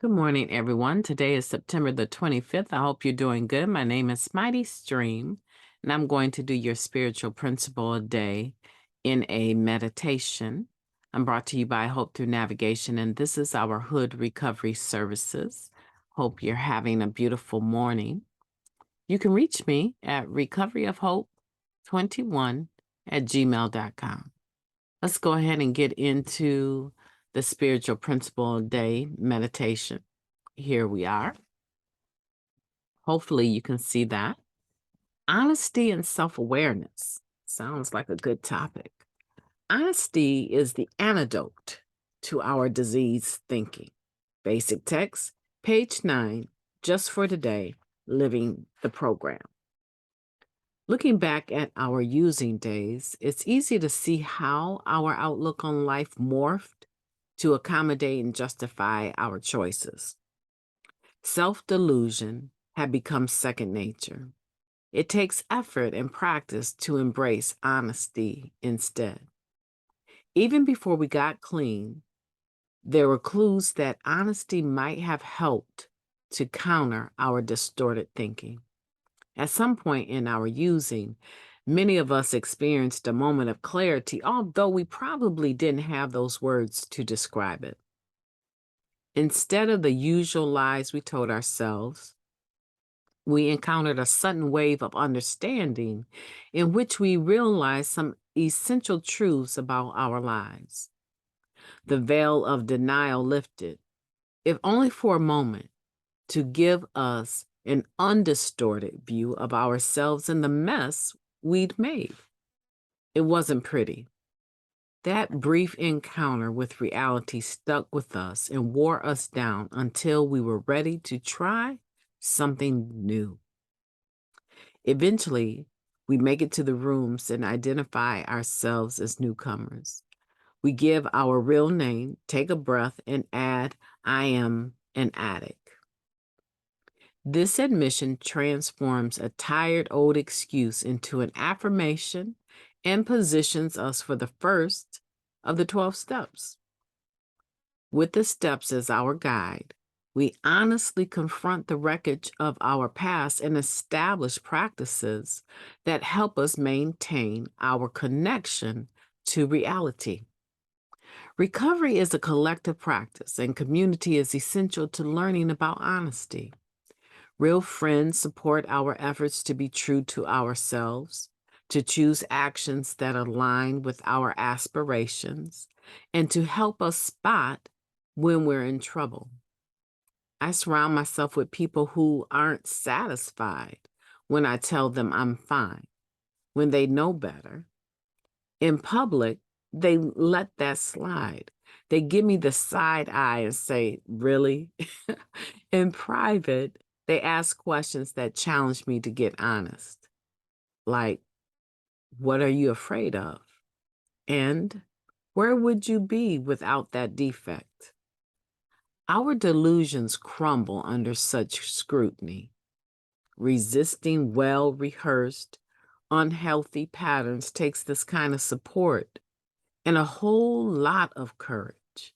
Good morning, everyone. Today is September the 25th. I hope you're doing good. My name is MightyStream, and I'm going to do your spiritual principle a day in a meditation. I'm brought to you by Hope Through Navigation, and this is our H.O.O.D recovery services. Hope you're having a beautiful morning. You can reach me at recoveryofhope21@gmail.com. Let's go ahead and get into the spiritual principle day meditation. Here we are. Hopefully you can see that. Honesty and self-awareness sounds like a good topic. Honesty is the antidote to our diseased thinking. Basic text, page 9, just for today, living the program. Looking back at our using days, it's easy to see how our outlook on life morphed to accommodate and justify our choices. Self-delusion had become second nature. It takes effort and practice to embrace honesty instead. Even before we got clean, there were clues that honesty might have helped to counter our distorted thinking. At some point in our using, many of us experienced a moment of clarity, although we probably didn't have those words to describe it. Instead of the usual lies we told ourselves, we encountered a sudden wave of understanding in which we realized some essential truths about our lives. The veil of denial lifted, if only for a moment, to give us an undistorted view of ourselves and the mess we'd made. It wasn't pretty. That brief encounter with reality stuck with us and wore us down until we were ready to try something new. Eventually, we make it to the rooms and identify ourselves as newcomers. We give our real name, take a breath, and add, "I am an addict." This admission transforms a tired old excuse into an affirmation and positions us for the first of the 12 steps. With the steps as our guide, we honestly confront the wreckage of our past and establish practices that help us maintain our connection to reality. Recovery is a collective practice, and community is essential to learning about honesty. Real friends support our efforts to be true to ourselves, to choose actions that align with our aspirations, and to help us spot when we're in trouble. I surround myself with people who aren't satisfied when I tell them I'm fine, when they know better. In public, they let that slide. They give me the side eye and say, "Really?" In private, they ask questions that challenge me to get honest, like, "What are you afraid of?" And "Where would you be without that defect?" Our delusions crumble under such scrutiny. Resisting well-rehearsed, unhealthy patterns takes this kind of support and a whole lot of courage.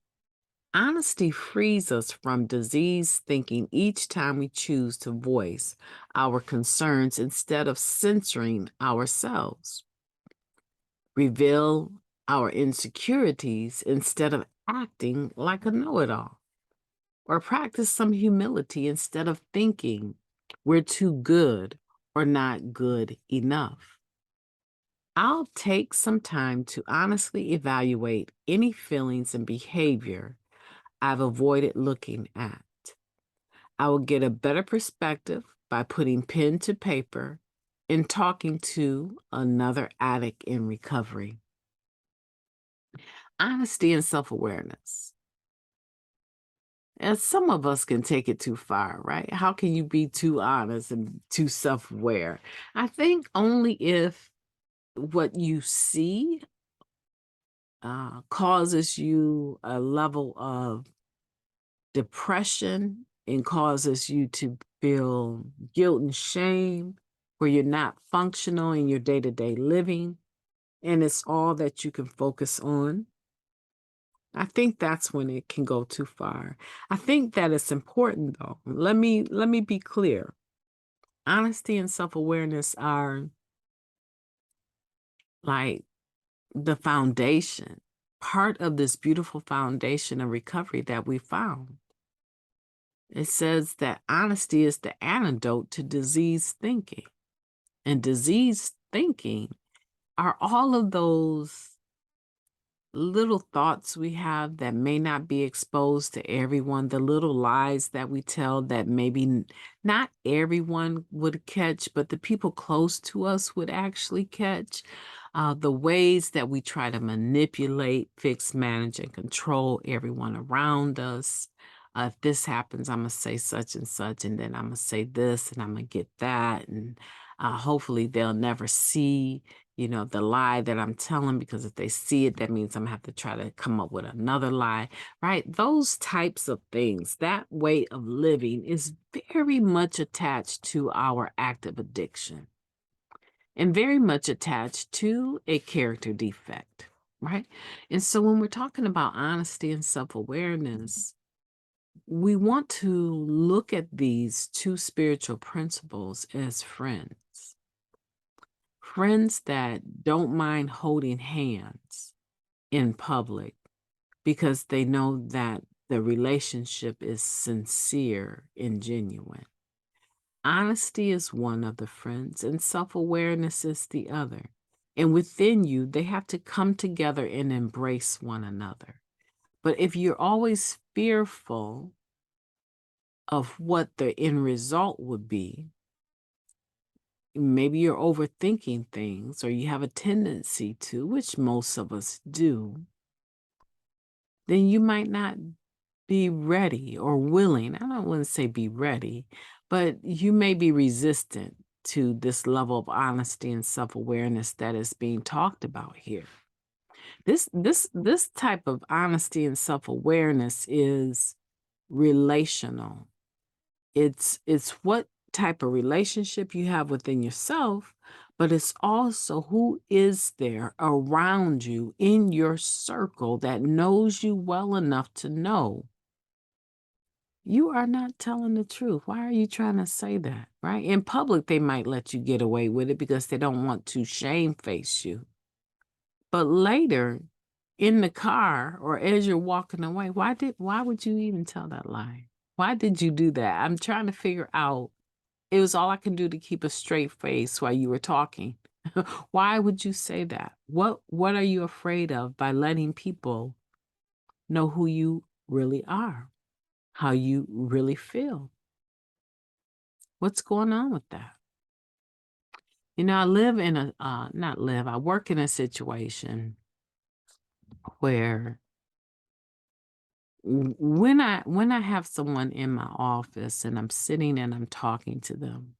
Honesty frees us from diseased thinking each time we choose to voice our concerns instead of censoring ourselves. Reveal our insecurities instead of acting like a know-it-all. Or practice some humility instead of thinking we're too good or not good enough. I'll take some time to honestly evaluate any feelings and behavior I've avoided looking at. I will get a better perspective by putting pen to paper and talking to another addict in recovery. Honesty and self-awareness. And some of us can take it too far, right? How can you be too honest and too self-aware? I think only if what you see causes you a level of depression and causes you to feel guilt and shame where you're not functional in your day-to-day living and it's all that you can focus on. I think that's when it can go too far. I think that it's important though. Let me be clear. Honesty and self-awareness are like the foundation, part of this beautiful foundation of recovery that we found. It says that honesty is the antidote to diseased thinking. And diseased thinking are all of those little thoughts we have that may not be exposed to everyone, the little lies that we tell that maybe not everyone would catch, but the people close to us would actually catch. The ways that we try to manipulate, fix, manage, and control everyone around us. If this happens, I'm going to say such and such, and then I'm going to say this, and I'm going to get that. And hopefully they'll never see the lie that I'm telling, because if they see it, that means I'm gonna have to try to come up with another lie, right? Those types of things, that way of living is very much attached to our active addiction and very much attached to a character defect, right? And so when we're talking about honesty and self-awareness, we want to look at these two spiritual principles as friends. Friends that don't mind holding hands in public because they know that the relationship is sincere and genuine. Honesty is one of the friends, and self-awareness is the other. And within you, they have to come together and embrace one another. But if you're always fearful of what the end result would be, maybe you're overthinking things, or you have a tendency to, which most of us do, then you might not be ready or willing. I don't want to say be ready, but you may be resistant to this level of honesty and self-awareness that is being talked about here. This type of honesty and self-awareness is relational. It's what type of relationship you have within yourself, but it's also who is there around you in your circle that knows you well enough to know you are not telling the truth. Why are you trying to say that, right? In public, they might let you get away with it because they don't want to shame face you. But later, in the car or as you're walking away, why would you even tell that lie? Why did you do that? I'm trying to figure out. It was all I can do to keep a straight face while you were talking. Why would you say that? What are you afraid of by letting people know who you really are, how you really feel? What's going on with that? I live in a not live, I work in a situation where when I have someone in my office and I'm sitting and I'm talking to them,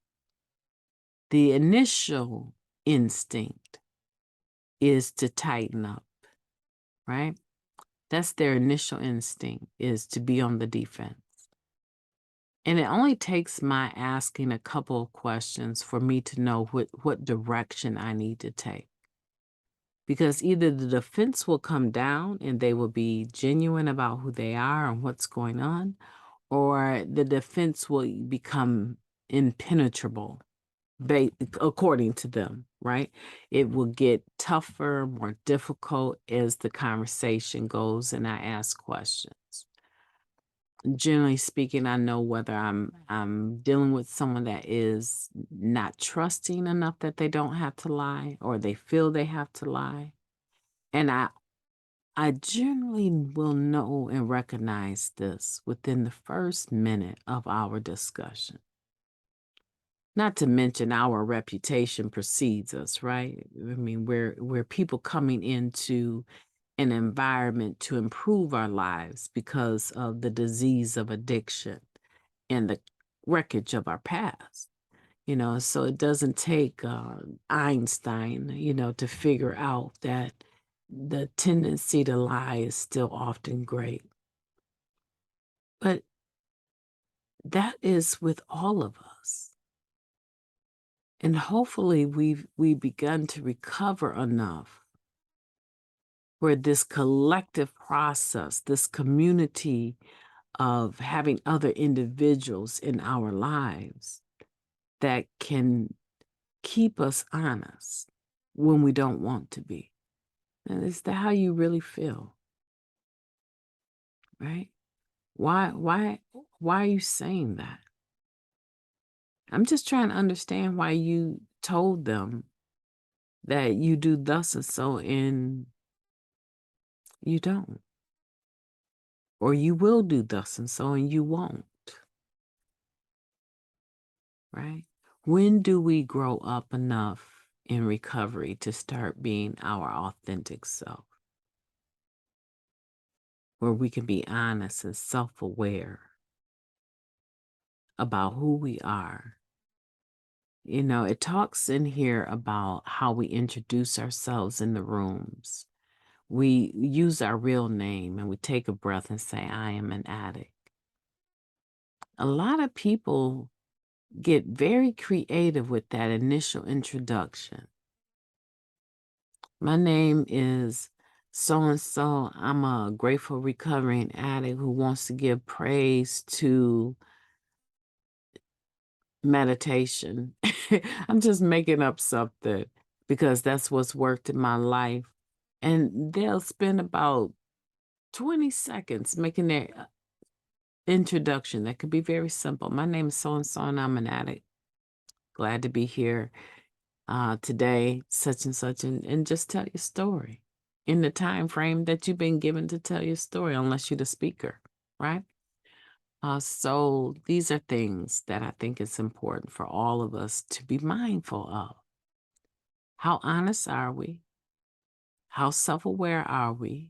the initial instinct is to tighten up, right? That's their initial instinct, is to be on the defense. And it only takes my asking a couple of questions for me to know what direction I need to take. Because either the defense will come down and they will be genuine about who they are and what's going on, or the defense will become impenetrable, according to them, right? It will get tougher, more difficult as the conversation goes and I ask questions. Generally speaking, I know whether I'm dealing with someone that is not trusting enough that they don't have to lie, or they feel they have to lie. And I generally will know and recognize this within the first minute of our discussion. Not to mention our reputation precedes us, right? I mean, we're people coming into an environment to improve our lives because of the disease of addiction and the wreckage of our past. So it doesn't take Einstein, to figure out that the tendency to lie is still often great. But that is with all of us. And hopefully we've begun to recover enough where this collective process, this community of having other individuals in our lives that can keep us honest when we don't want to be. And is that how you really feel? Right? Why are you saying that? I'm just trying to understand why you told them that you do thus and so and you don't. Or you will do thus and so and you won't. Right? When do we grow up enough in recovery to start being our authentic self? Where we can be honest and self-aware about who we are. You know, it talks in here about how we introduce ourselves in the rooms. We use our real name and we take a breath and say, I am an addict. A lot of people get very creative with that initial introduction. My name is so-and-so. I'm a grateful recovering addict who wants to give praise to meditation. I'm just making up something because that's what's worked in my life. And they'll spend about 20 seconds making their introduction. That could be very simple. My name is so-and-so and I'm an addict. Glad to be here today, such and such, and just tell your story in the time frame that you've been given to tell your story, unless you're the speaker, right? So these are things that I think it's important for all of us to be mindful of. How honest are we? How self-aware are we?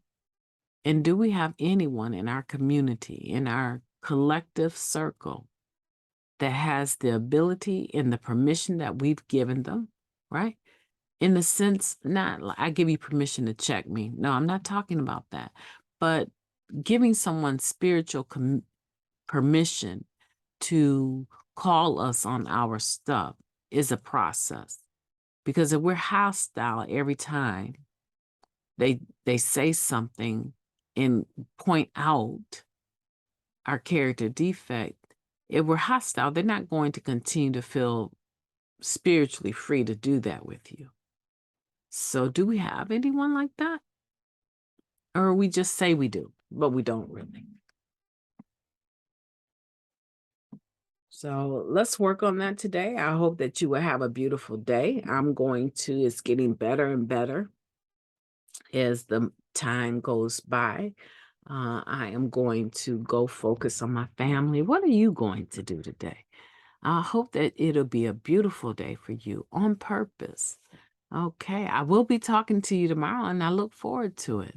And do we have anyone in our community, in our collective circle, that has the ability and the permission that we've given them, right? In the sense, not like I give you permission to check me. No, I'm not talking about that. But giving someone spiritual permission to call us on our stuff is a process. Because if we're hostile every time they say something and point out our character defect, if we're hostile, they're not going to continue to feel spiritually free to do that with you. So do we have anyone like that? Or we just say we do, but we don't really? So let's work on that today. I hope that you will have a beautiful day. It's getting better and better as the time goes by. I am going to go focus on my family. What are you going to do today? I hope that it'll be a beautiful day for you on purpose. Okay, I will be talking to you tomorrow and I look forward to it.